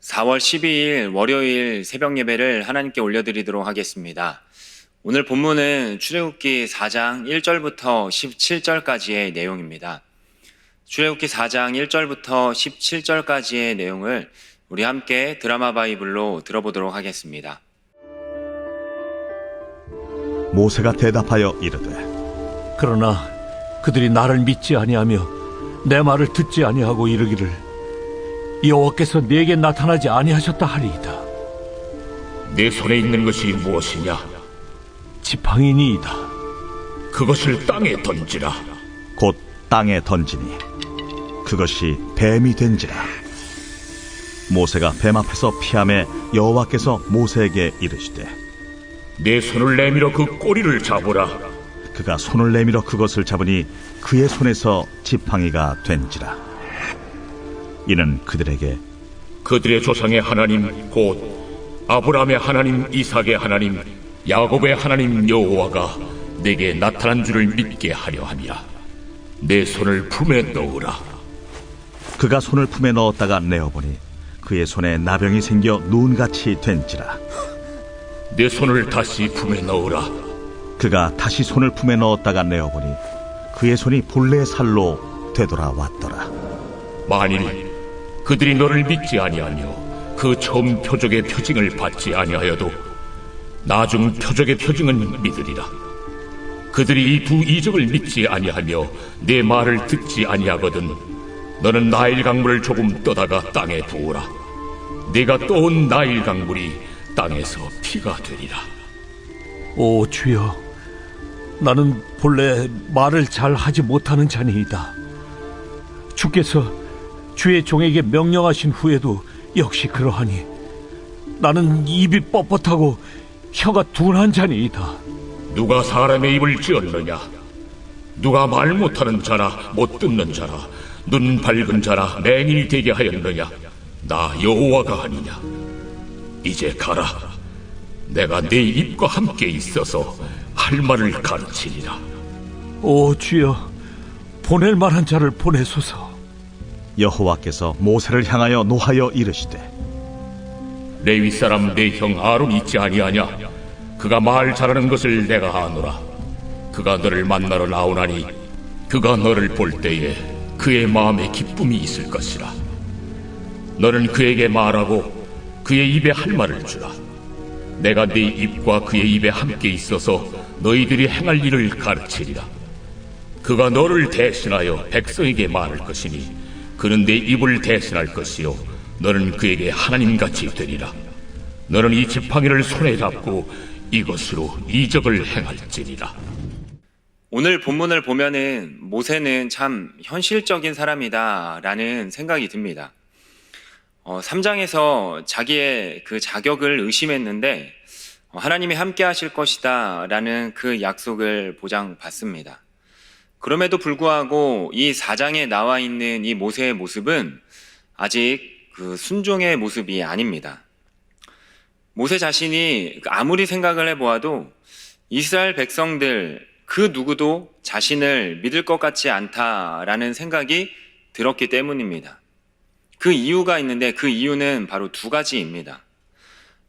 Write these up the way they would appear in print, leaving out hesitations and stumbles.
4월 12일 월요일 새벽 예배를 하나님께 올려드리도록 하겠습니다. 오늘 본문은 출애굽기 4장 1절부터 17절까지의 내용입니다. 출애굽기 4장 1절부터 17절까지의 내용을 우리 함께 드라마 바이블로 들어보도록 하겠습니다. 모세가 대답하여 이르되 그러나 그들이 나를 믿지 아니하며 내 말을 듣지 아니하고 이르기를 여호와께서 내게 나타나지 아니하셨다 하리이다. 내 손에 있는 것이 무엇이냐? 지팡이니이다. 그것을 땅에 던지라. 곧 땅에 던지니 그것이 뱀이 된지라. 모세가 뱀 앞에서 피하매 여호와께서 모세에게 이르시되 내 손을 내밀어 그 꼬리를 잡으라. 그가 손을 내밀어 그것을 잡으니 그의 손에서 지팡이가 된지라. 이는 그들에게 그들의 조상의 하나님 곧 아브라함의 하나님, 이삭의 하나님, 야곱의 하나님 여호와가 내게 나타난 줄을 믿게 하려 함이라. 내 손을 품에 넣으라. 그가 손을 품에 넣었다가 내어보니 그의 손에 나병이 생겨 눈같이 된지라. 내 손을 다시 품에 넣으라. 그가 다시 손을 품에 넣었다가 내어보니 그의 손이 본래 살로 되돌아왔더라. 만일 그들이 너를 믿지 아니하며 그 처음 표적의 표징을 받지 아니하여도 나중 표적의 표징은 믿으리라. 그들이 이 두 이적을 믿지 아니하며 내 말을 듣지 아니하거든 너는 나일 강물을 조금 떠다가 땅에 부으라. 네가 떠온 나일 강물이 땅에서 피가 되리라. 오 주여, 나는 본래 말을 잘 하지 못하는 자니이다. 주께서 주의 종에게 명령하신 후에도 역시 그러하니 나는 입이 뻣뻣하고 혀가 둔한 자니이다. 누가 사람의 입을 찌었느냐? 누가 말 못하는 자나 못 듣는 자나 눈 밝은 자나 맹인이 되게 하였느냐? 나 여호와가 아니냐? 이제 가라. 내가 네 입과 함께 있어서 할 말을 가르치리라. 오 주여, 보낼 만한 자를 보내소서. 여호와께서 모세를 향하여 노하여 이르시되 레위 사람 내 형 아론이 있지 아니하냐? 그가 말 잘하는 것을 내가 아노라. 그가 너를 만나러 나오나니 그가 너를 볼 때에 그의 마음에 기쁨이 있을 것이라. 너는 그에게 말하고 그의 입에 할 말을 주라. 내가 네 입과 그의 입에 함께 있어서 너희들이 행할 일을 가르치리라. 그가 너를 대신하여 백성에게 말할 것이니 그는 내 입을 대신할 것이요 너는 그에게 하나님같이 되리라. 너는 이 지팡이를 손에 잡고 이것으로 이적을 행할지니라. 오늘 본문을 보면은 모세는 참 현실적인 사람이다 라는 생각이 듭니다. 3장에서 자기의 그 자격을 의심했는데 하나님이 함께 하실 것이다 라는 그 약속을 보장받습니다. 그럼에도 불구하고 이 4장에 나와 있는 이 모세의 모습은 아직 그 순종의 모습이 아닙니다. 모세 자신이 아무리 생각을 해보아도 이스라엘 백성들 그 누구도 자신을 믿을 것 같지 않다라는 생각이 들었기 때문입니다. 그 이유가 있는데 그 이유는 바로 두 가지입니다.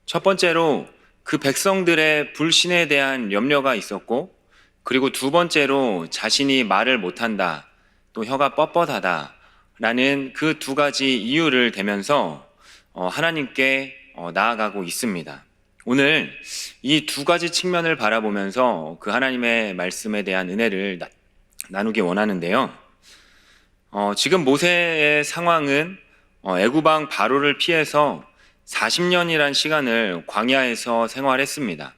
첫 번째로 그 백성들의 불신에 대한 염려가 있었고, 그리고 두 번째로 자신이 말을 못한다, 또 혀가 뻣뻣하다 라는 그 두 가지 이유를 대면서 하나님께 나아가고 있습니다. 오늘 이 두 가지 측면을 바라보면서 그 하나님의 말씀에 대한 은혜를 나누기 원하는데요. 지금 모세의 상황은 애굽왕 바로를 피해서 40년이란 시간을 광야에서 생활했습니다.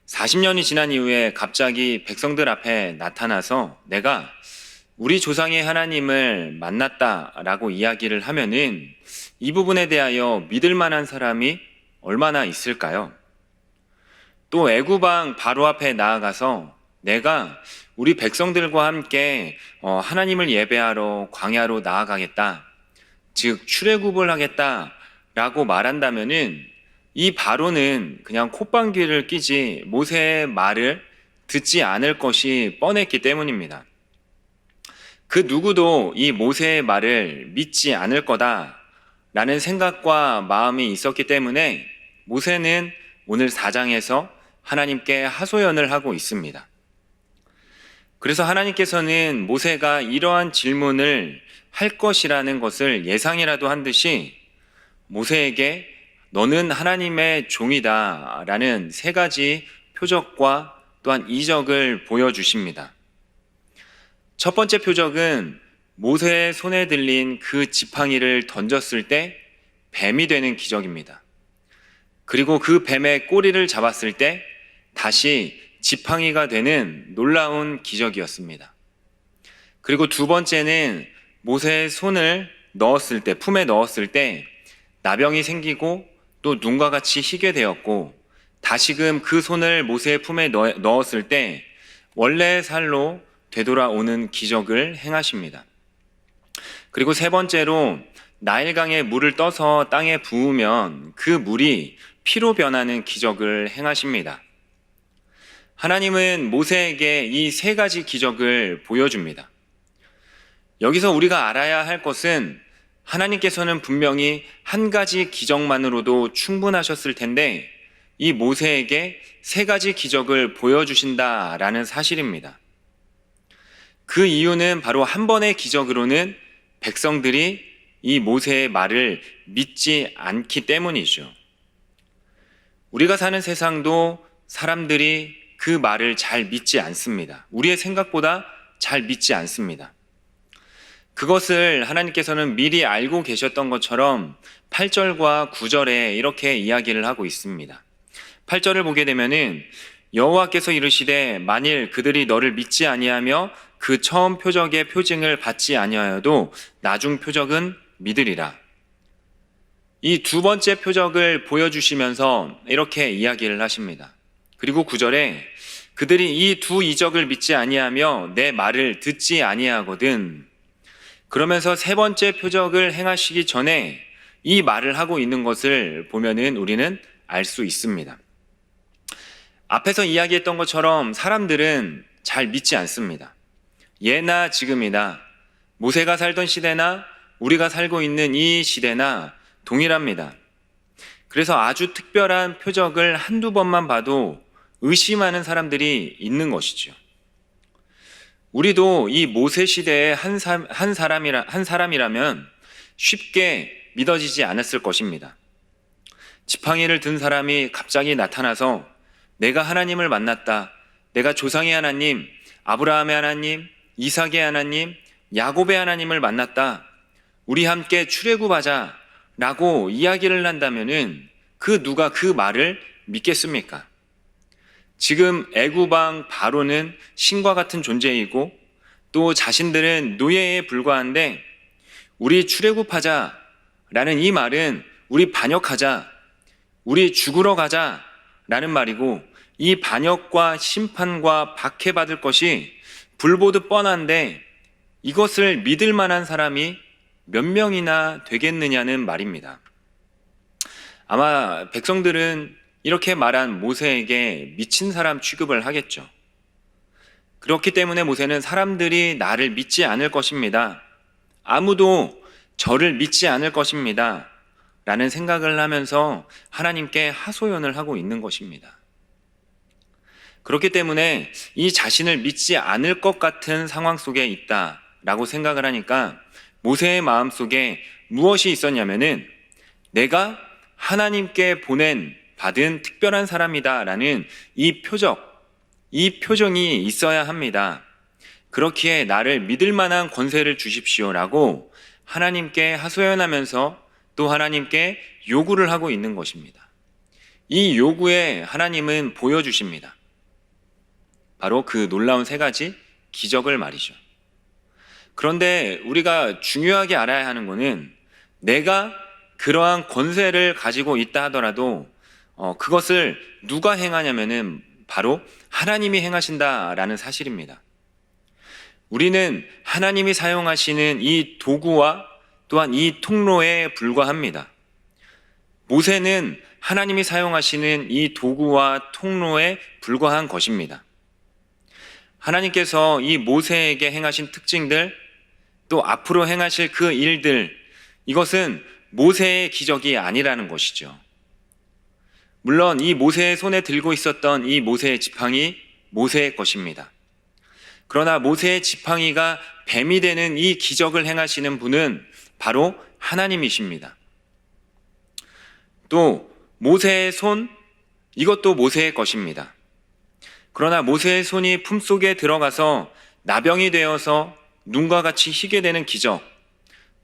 40년이 지난 이후에 갑자기 백성들 앞에 나타나서 내가 우리 조상의 하나님을 만났다라고 이야기를 하면은 이 부분에 대하여 믿을 만한 사람이 얼마나 있을까요? 또 애굽왕 바로 앞에 나아가서 내가 우리 백성들과 함께 하나님을 예배하러 광야로 나아가겠다, 즉 출애굽을 하겠다라고 말한다면은 이 바로는 그냥 콧방귀를 뀌지 모세의 말을 듣지 않을 것이 뻔했기 때문입니다. 그 누구도 이 모세의 말을 믿지 않을 거다 라는 생각과 마음이 있었기 때문에 모세는 오늘 4장에서 하나님께 하소연을 하고 있습니다. 그래서 하나님께서는 모세가 이러한 질문을 할 것이라는 것을 예상이라도 한 듯이 모세에게 너는 하나님의 종이다 라는 3가지 표적과 또한 이적을 보여주십니다. 첫 번째 표적은 모세의 손에 들린 그 지팡이를 던졌을 때 뱀이 되는 기적입니다. 그리고 그 뱀의 꼬리를 잡았을 때 다시 지팡이가 되는 놀라운 기적이었습니다. 그리고 두 번째는 모세의 손을 넣었을 때, 품에 넣었을 때 나병이 생기고 또 눈과 같이 희게 되었고 다시금 그 손을 모세의 품에 넣었을 때 원래의 살로 되돌아오는 기적을 행하십니다. 그리고 세 번째로 나일강에 물을 떠서 땅에 부으면 그 물이 피로 변하는 기적을 행하십니다. 하나님은 모세에게 이 3가지 기적을 보여줍니다. 여기서 우리가 알아야 할 것은 하나님께서는 분명히 한 가지 기적만으로도 충분하셨을 텐데 이 모세에게 3가지 기적을 보여주신다라는 사실입니다. 그 이유는 바로 한 번의 기적으로는 백성들이 이 모세의 말을 믿지 않기 때문이죠. 우리가 사는 세상도 사람들이 그 말을 잘 믿지 않습니다. 우리의 생각보다 잘 믿지 않습니다. 그것을 하나님께서는 미리 알고 계셨던 것처럼 8절과 9절에 이렇게 이야기를 하고 있습니다. 8절을 보게 되면은 여호와께서 이르시되 만일 그들이 너를 믿지 아니하며 그 처음 표적의 표징을 받지 아니하여도 나중 표적은 믿으리라. 이 두 번째 표적을 보여주시면서 이렇게 이야기를 하십니다. 그리고 9절에 그들이 이 두 이적을 믿지 아니하며 내 말을 듣지 아니하거든. 그러면서 세 번째 표적을 행하시기 전에 이 말을 하고 있는 것을 보면은 우리는 알 수 있습니다. 앞에서 이야기했던 것처럼 사람들은 잘 믿지 않습니다. 예나 지금이나 모세가 살던 시대나 우리가 살고 있는 이 시대나 동일합니다. 그래서 아주 특별한 표적을 한두 번만 봐도 의심하는 사람들이 있는 것이죠. 우리도 이 모세 시대의 한 사람이라면 쉽게 믿어지지 않았을 것입니다. 지팡이를 든 사람이 갑자기 나타나서 내가 하나님을 만났다. 내가 조상의 하나님, 아브라함의 하나님, 이삭의 하나님, 야곱의 하나님을 만났다. 우리 함께 출애굽하자 라고 이야기를 한다면은 그 누가 그 말을 믿겠습니까? 지금 애굽왕 바로는 신과 같은 존재이고 또 자신들은 노예에 불과한데 우리 출애굽하자 라는 이 말은 우리 반역하자, 우리 죽으러 가자 라는 말이고 이 반역과 심판과 박해받을 것이 불보듯 뻔한데 이것을 믿을 만한 사람이 몇 명이나 되겠느냐는 말입니다. 아마 백성들은 이렇게 말한 모세에게 미친 사람 취급을 하겠죠. 그렇기 때문에 모세는 사람들이 나를 믿지 않을 것입니다. 아무도 저를 믿지 않을 것입니다. 라는 생각을 하면서 하나님께 하소연을 하고 있는 것입니다. 그렇기 때문에 이 자신을 믿지 않을 것 같은 상황 속에 있다라고 생각을 하니까 모세의 마음속에 무엇이 있었냐면은 내가 하나님께 받은 특별한 사람이다라는 이 표정이 있어야 합니다. 그렇기에 나를 믿을 만한 권세를 주십시오라고 하나님께 하소연하면서 또 하나님께 요구를 하고 있는 것입니다. 이 요구에 하나님은 보여주십니다. 바로 그 놀라운 3가지 기적을 말이죠. 그런데 우리가 중요하게 알아야 하는 것은 내가 그러한 권세를 가지고 있다 하더라도 그것을 누가 행하냐면은 바로 하나님이 행하신다라는 사실입니다. 우리는 하나님이 사용하시는 이 도구와 또한 이 통로에 불과합니다. 모세는 하나님이 사용하시는 이 도구와 통로에 불과한 것입니다. 하나님께서 이 모세에게 행하신 특징들, 또 앞으로 행하실 그 일들, 이것은 모세의 기적이 아니라는 것이죠. 물론 이 모세의 손에 들고 있었던 이 모세의 지팡이 모세의 것입니다. 그러나 모세의 지팡이가 뱀이 되는 이 기적을 행하시는 분은 바로 하나님이십니다. 또 모세의 손, 이것도 모세의 것입니다. 그러나 모세의 손이 품속에 들어가서 나병이 되어서 눈과 같이 희게 되는 기적,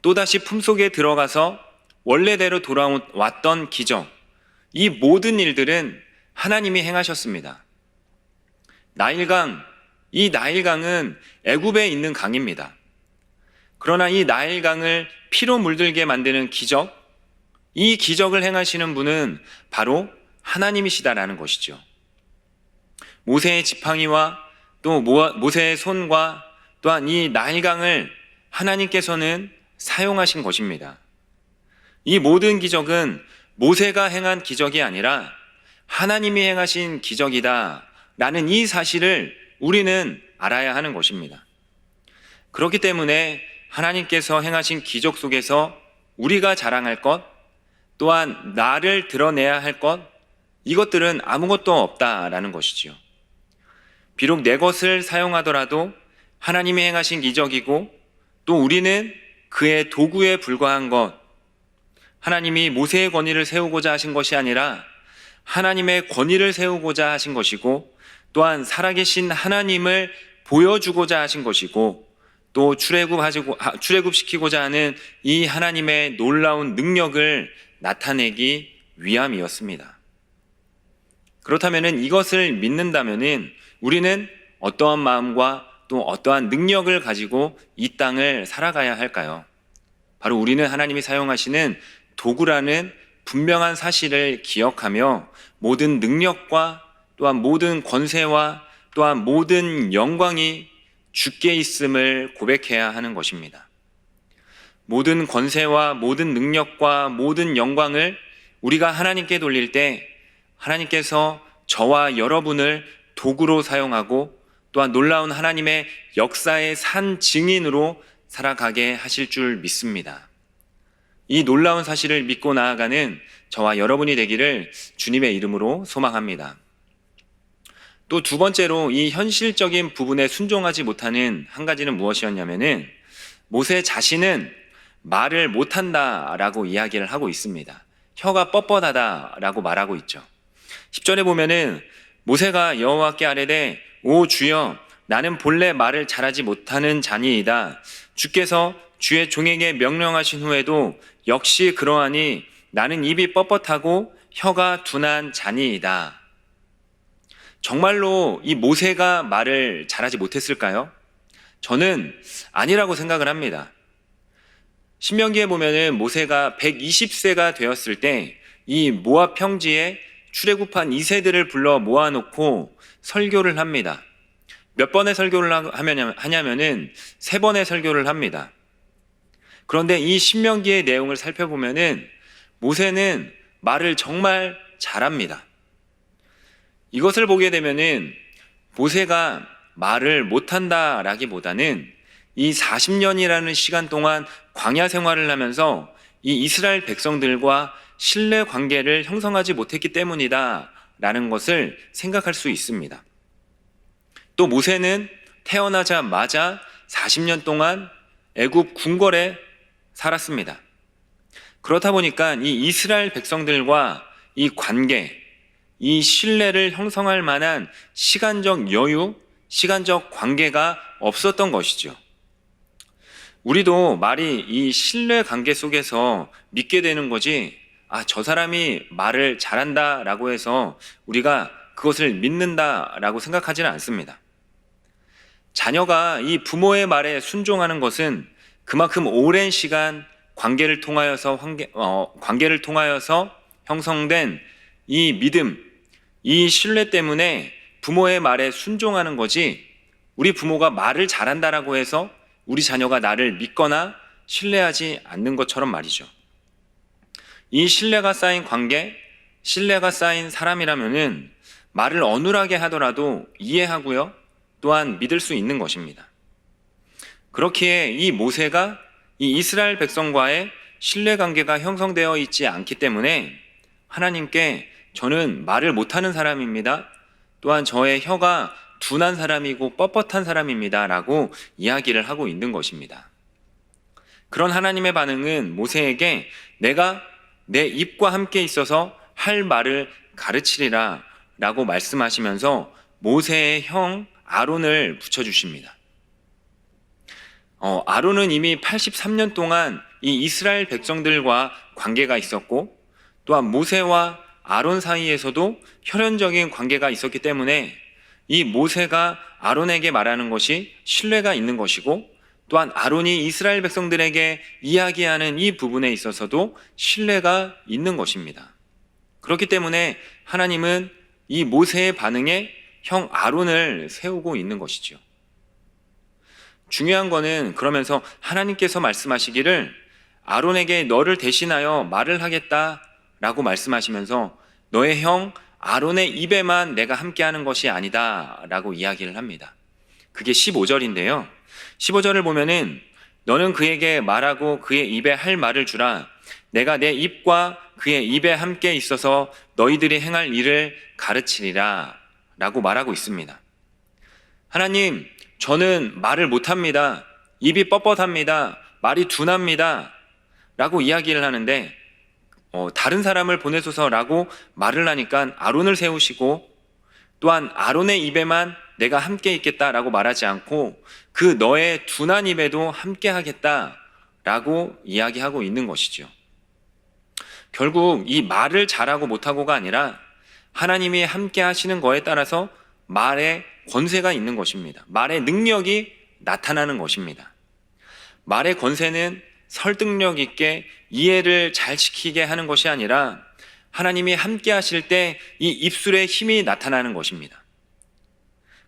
또다시 품속에 들어가서 원래대로 돌아왔던 기적, 이 모든 일들은 하나님이 행하셨습니다. 나일강, 이 나일강은 애굽에 있는 강입니다. 그러나 이 나일강을 피로 물들게 만드는 기적, 이 기적을 행하시는 분은 바로 하나님이시다라는 것이죠. 모세의 지팡이와 또 모세의 손과 또한 이 나일강을 하나님께서는 사용하신 것입니다. 이 모든 기적은 모세가 행한 기적이 아니라 하나님이 행하신 기적이다라는 이 사실을 우리는 알아야 하는 것입니다. 그렇기 때문에 하나님께서 행하신 기적 속에서 우리가 자랑할 것, 또한 나를 드러내야 할 것, 이것들은 아무것도 없다라는 것이지요. 비록 내 것을 사용하더라도 하나님이 행하신 기적이고 또 우리는 그의 도구에 불과한 것, 하나님이 모세의 권위를 세우고자 하신 것이 아니라 하나님의 권위를 세우고자 하신 것이고 또한 살아계신 하나님을 보여주고자 하신 것이고 또 출애굽시키고자 하는 이 하나님의 놀라운 능력을 나타내기 위함이었습니다. 그렇다면 이것을 믿는다면 우리는 어떠한 마음과 또 어떠한 능력을 가지고 이 땅을 살아가야 할까요? 바로 우리는 하나님이 사용하시는 도구라는 분명한 사실을 기억하며 모든 능력과 또한 모든 권세와 또한 모든 영광이 주께 있음을 고백해야 하는 것입니다. 모든 권세와 모든 능력과 모든 영광을 우리가 하나님께 돌릴 때 하나님께서 저와 여러분을 도구로 사용하고 또한 놀라운 하나님의 역사의 산 증인으로 살아가게 하실 줄 믿습니다. 이 놀라운 사실을 믿고 나아가는 저와 여러분이 되기를 주님의 이름으로 소망합니다. 또 두 번째로 이 현실적인 부분에 순종하지 못하는 한 가지는 무엇이었냐면은 모세 자신은 말을 못한다라고 이야기를 하고 있습니다. 혀가 뻣뻣하다라고 말하고 있죠. 10절에 보면은 모세가 여호와께 아뢰되 오 주여 나는 본래 말을 잘하지 못하는 자니이다. 주께서 주의 종에게 명령하신 후에도 역시 그러하니 나는 입이 뻣뻣하고 혀가 둔한 자니이다. 정말로 이 모세가 말을 잘하지 못했을까요? 저는 아니라고 생각을 합니다. 신명기에 보면은 모세가 120세가 되었을 때 이 모압 평지에 출애굽한 2세들을 불러 모아놓고 설교를 합니다. 몇 번의 설교를 하냐면은 3번의 설교를 합니다. 그런데 이 신명기의 내용을 살펴보면은 모세는 말을 정말 잘합니다. 이것을 보게 되면은 모세가 말을 못한다라기보다는 이 40년이라는 시간 동안 광야 생활을 하면서 이 이스라엘 백성들과 신뢰 관계를 형성하지 못했기 때문이다 라는 것을 생각할 수 있습니다. 또 모세는 태어나자마자 40년 동안 애굽 궁궐에 살았습니다. 그렇다 보니까 이 이스라엘 백성들과 이 관계, 이 신뢰를 형성할 만한 시간적 여유, 시간적 관계가 없었던 것이죠. 우리도 말이 이 신뢰 관계 속에서 믿게 되는 거지, 저 사람이 말을 잘한다라고 해서 우리가 그것을 믿는다라고 생각하지는 않습니다. 자녀가 이 부모의 말에 순종하는 것은 그만큼 오랜 시간 관계를 통하여서 형성된 이 믿음, 이 신뢰 때문에 부모의 말에 순종하는 거지, 우리 부모가 말을 잘한다라고 해서 우리 자녀가 나를 믿거나 신뢰하지 않는 것처럼 말이죠. 이 신뢰가 쌓인 관계, 신뢰가 쌓인 사람이라면은 말을 어눌하게 하더라도 이해하고요, 또한 믿을 수 있는 것입니다. 그렇기에 이 모세가 이 이스라엘 백성과의 신뢰관계가 형성되어 있지 않기 때문에 하나님께 저는 말을 못하는 사람입니다. 또한 저의 혀가 둔한 사람이고 뻣뻣한 사람입니다. 라고 이야기를 하고 있는 것입니다. 그런 하나님의 반응은 모세에게 내가 내 입과 함께 있어서 할 말을 가르치리라 라고 말씀하시면서 모세의 형 아론을 붙여주십니다. 아론은 이미 83년 동안 이 이스라엘 백성들과 관계가 있었고 또한 모세와 아론 사이에서도 혈연적인 관계가 있었기 때문에 이 모세가 아론에게 말하는 것이 신뢰가 있는 것이고 또한 아론이 이스라엘 백성들에게 이야기하는 이 부분에 있어서도 신뢰가 있는 것입니다. 그렇기 때문에 하나님은 이 모세의 반응에 형 아론을 세우고 있는 것이죠. 중요한 거는 그러면서 하나님께서 말씀하시기를 아론에게 너를 대신하여 말을 하겠다라고 말씀하시면서 너의 형 아론의 입에만 내가 함께하는 것이 아니다 라고 이야기를 합니다. 그게 15절인데요 15절을 보면은 너는 그에게 말하고 그의 입에 할 말을 주라. 내가 내 입과 그의 입에 함께 있어서 너희들이 행할 일을 가르치리라 라고 말하고 있습니다. 하나님, 저는 말을 못합니다. 입이 뻣뻣합니다. 말이 둔합니다. 라고 이야기를 하는데 다른 사람을 보내소서라고 말을 하니까 아론을 세우시고 또한 아론의 입에만 내가 함께 있겠다라고 말하지 않고 그 너의 둔한 입에도 함께 하겠다라고 이야기하고 있는 것이죠. 결국 이 말을 잘하고 못하고가 아니라 하나님이 함께 하시는 거에 따라서 말에 권세가 있는 것입니다. 말의 능력이 나타나는 것입니다. 말의 권세는 설득력 있게 이해를 잘 시키게 하는 것이 아니라 하나님이 함께 하실 때 이 입술에 힘이 나타나는 것입니다.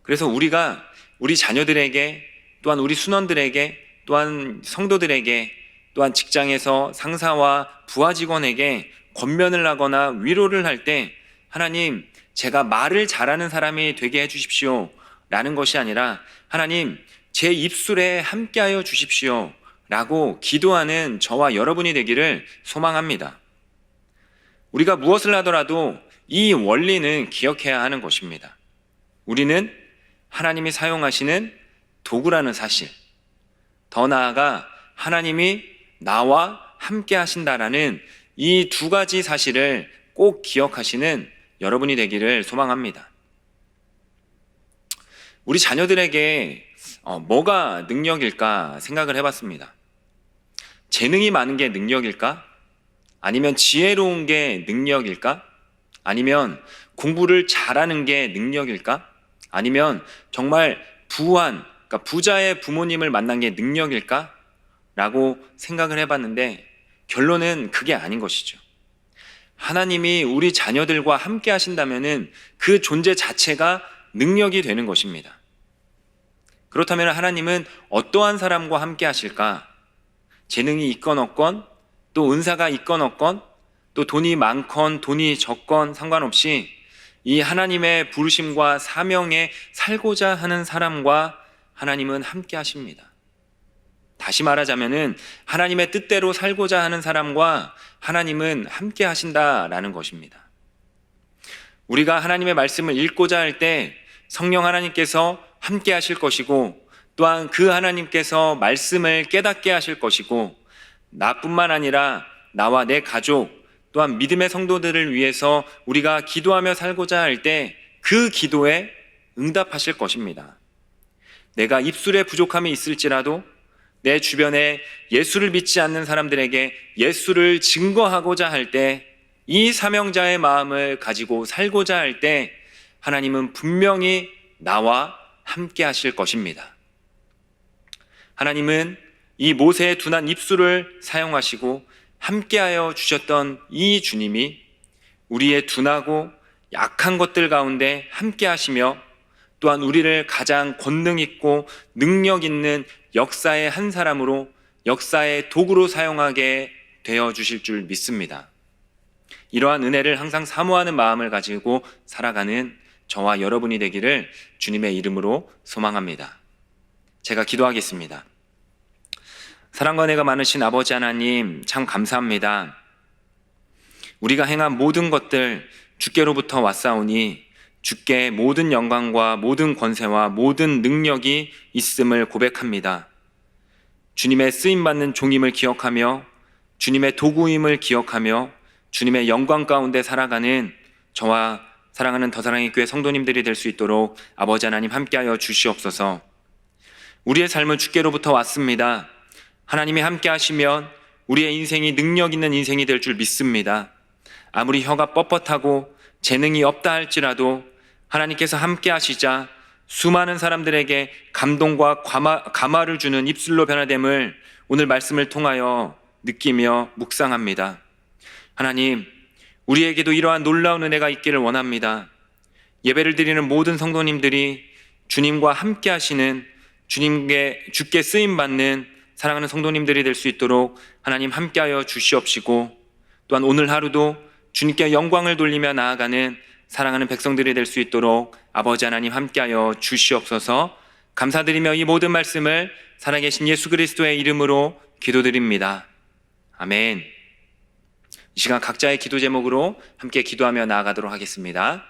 그래서 우리가 우리 자녀들에게 또한 우리 순원들에게 또한 성도들에게 또한 직장에서 상사와 부하 직원에게 권면을 하거나 위로를 할 때 하나님, 제가 말을 잘하는 사람이 되게 해주십시오 라는 것이 아니라 하나님, 제 입술에 함께하여 주십시오 라고 기도하는 저와 여러분이 되기를 소망합니다. 우리가 무엇을 하더라도 이 원리는 기억해야 하는 것입니다. 우리는 하나님이 사용하시는 도구라는 사실, 더 나아가 하나님이 나와 함께 하신다라는 이 두 가지 사실을 꼭 기억하시는 여러분이 되기를 소망합니다. 우리 자녀들에게 뭐가 능력일까 생각을 해봤습니다. 재능이 많은 게 능력일까? 아니면 지혜로운 게 능력일까? 아니면 공부를 잘하는 게 능력일까? 아니면 정말 그러니까 부자의 부모님을 만난 게 능력일까? 라고 생각을 해봤는데 결론은 그게 아닌 것이죠. 하나님이 우리 자녀들과 함께 하신다면은 그 존재 자체가 능력이 되는 것입니다. 그렇다면 하나님은 어떠한 사람과 함께 하실까? 재능이 있건 없건, 또 은사가 있건 없건, 또 돈이 많건 돈이 적건 상관없이 이 하나님의 부르심과 사명에 살고자 하는 사람과 하나님은 함께 하십니다. 다시 말하자면은 하나님의 뜻대로 살고자 하는 사람과 하나님은 함께 하신다라는 것입니다. 우리가 하나님의 말씀을 읽고자 할 때 성령 하나님께서 함께 하실 것이고 또한 그 하나님께서 말씀을 깨닫게 하실 것이고 나뿐만 아니라 나와 내 가족 또한 믿음의 성도들을 위해서 우리가 기도하며 살고자 할 때 그 기도에 응답하실 것입니다. 내가 입술에 부족함이 있을지라도 내 주변에 예수를 믿지 않는 사람들에게 예수를 증거하고자 할 때 이 사명자의 마음을 가지고 살고자 할 때 하나님은 분명히 나와 함께 하실 것입니다. 하나님은 이 모세의 둔한 입술을 사용하시고 함께하여 주셨던 이 주님이 우리의 둔하고 약한 것들 가운데 함께 하시며 또한 우리를 가장 권능 있고 능력 있는 역사의 한 사람으로 역사의 도구로 사용하게 되어 주실 줄 믿습니다. 이러한 은혜를 항상 사모하는 마음을 가지고 살아가는 저와 여러분이 되기를 주님의 이름으로 소망합니다. 제가 기도하겠습니다. 사랑과 은혜가 많으신 아버지 하나님, 참 감사합니다. 우리가 행한 모든 것들 주께로부터 왔사오니 주께 모든 영광과 모든 권세와 모든 능력이 있음을 고백합니다. 주님의 쓰임받는 종임을 기억하며 주님의 도구임을 기억하며 주님의 영광 가운데 살아가는 저와 사랑하는 더사랑의 교회 성도님들이 될 수 있도록 아버지 하나님 함께하여 주시옵소서. 우리의 삶은 주께로부터 왔습니다. 하나님이 함께 하시면 우리의 인생이 능력 있는 인생이 될 줄 믿습니다. 아무리 혀가 뻣뻣하고 재능이 없다 할지라도 하나님께서 함께 하시자 수많은 사람들에게 감동과 감화를 주는 입술로 변화됨을 오늘 말씀을 통하여 느끼며 묵상합니다. 하나님, 우리에게도 이러한 놀라운 은혜가 있기를 원합니다. 예배를 드리는 모든 성도님들이 주님과 함께 하시는 주께 쓰임받는 사랑하는 성도님들이 될 수 있도록 하나님 함께하여 주시옵시고, 또한 오늘 하루도 주님께 영광을 돌리며 나아가는 사랑하는 백성들이 될 수 있도록 아버지 하나님 함께하여 주시옵소서. 감사드리며 이 모든 말씀을 살아계신 예수 그리스도의 이름으로 기도드립니다. 아멘. 이 시간 각자의 기도 제목으로 함께 기도하며 나아가도록 하겠습니다.